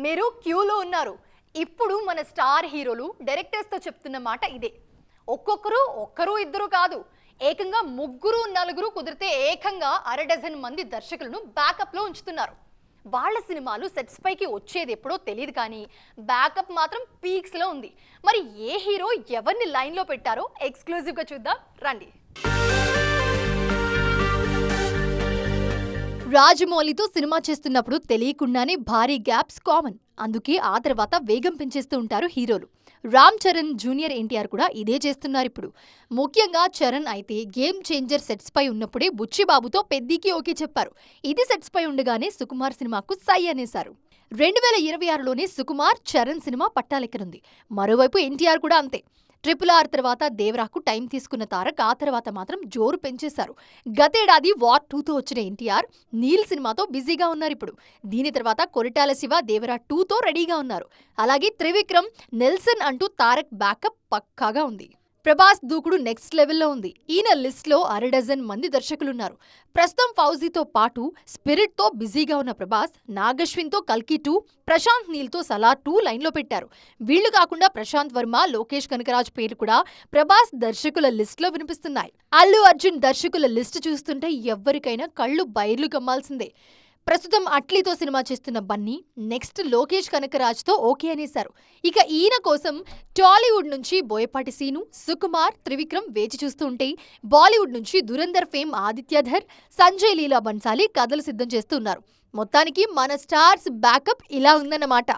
మీరు క్యూలో ఉన్నారు. ఇప్పుడు మన స్టార్ హీరోలు డైరెక్టర్స్తో చెప్తున్న మాట ఇదే. ఒక్కరు ఇద్దరు కాదు, ఏకంగా ముగ్గురు నలుగురు కుదిరితే ఏకంగా అర డజన్ మంది దర్శకులను బ్యాకప్లో ఉంచుతున్నారు. వాళ్ళ సినిమాలు సెట్స్ పైకి వచ్చేది ఎప్పుడో తెలియదు, కానీ బ్యాకప్ మాత్రం పీక్స్లో ఉంది. మరి ఏ హీరో ఎవరిని లైన్లో పెట్టారో ఎక్స్క్లూజివ్గా చూద్దాం రండి. రాజమౌళితో సినిమా చేస్తున్నప్పుడు తెలియకుండానే భారీ గ్యాప్స్ కామన్. అందుకే ఆ తర్వాత వేగం పెంచేస్తూ ఉంటారు హీరోలు. రామ్ చరణ్, జూనియర్ ఎన్టీఆర్ కూడా ఇదే చేస్తున్నారు ఇప్పుడు. ముఖ్యంగా చరణ్ అయితే గేమ్ చేంజర్ సెట్స్ పై ఉన్నప్పుడే బుచ్చిబాబుతో పెద్దికి ఓకే చెప్పారు. ఇది సెట్స్ పై ఉండగానే సుకుమార్ సినిమాకు సై అనేశారు. 2026లోనే సుకుమార్, చరణ్ సినిమా పట్టాలెక్కనుంది. మరోవైపు ఎన్టీఆర్ కూడా అంతే. RRR తర్వాత దేవరాకు టైం తీసుకున్న తారక్ ఆ తర్వాత మాత్రం జోరు పెంచేశారు. గతేడాది వార్ 2తో వచ్చిన ఎన్టీఆర్ నీల్ సినిమాతో బిజీగా ఉన్నారు ఇప్పుడు. దీని తర్వాత కొరటాల శివ దేవరా 2తో రెడీగా ఉన్నారు. అలాగే త్రివిక్రమ్, నెల్సన్ అంటూ తారక్ బ్యాకప్ పక్కాగా ఉంది. ప్రభాస్ దూకుడు నెక్స్ట్ లెవెల్లో ఉంది. ఈయన లిస్ట్లో అర డజన్ మంది దర్శకులున్నారు. ప్రస్తుతం ఫౌజీతో పాటు స్పిరిట్తో బిజీగా ఉన్న ప్రభాస్, నాగశ్విన్తో కల్కి 2, ప్రశాంత్ నీల్తో సలార్ 2 లైన్లో పెట్టారు. వీళ్లు కాకుండా ప్రశాంత్ వర్మ, లోకేష్ కనకరాజ్ పేర్లు కూడా ప్రభాస్ దర్శకుల లిస్టులో వినిపిస్తున్నాయి. అల్లు అర్జున్ దర్శకుల లిస్టు చూస్తుంటే ఎవ్వరికైనా కళ్ళు బైర్లు కమ్మాల్సిందే. ప్రస్తుతం అట్లీతో సినిమా చేస్తున్న బన్నీ నెక్స్ట్ లోకేష్ కనకరాజ్తో ఓకే అనేశారు. ఇక ఈయన కోసం టాలీవుడ్ నుంచి బోయపాటి సీను, సుకుమార్, త్రివిక్రమ్ వేచి చూస్తూ ఉంటే, బాలీవుడ్ నుంచి దురంధర్ ఫేమ్ ఆదిత్యధర్, సంజయ్ లీలా బన్సాలి కథలు సిద్ధం చేస్తున్నారు. మొత్తానికి మన స్టార్స్ బ్యాకప్ ఇలా ఉందన్నమాట.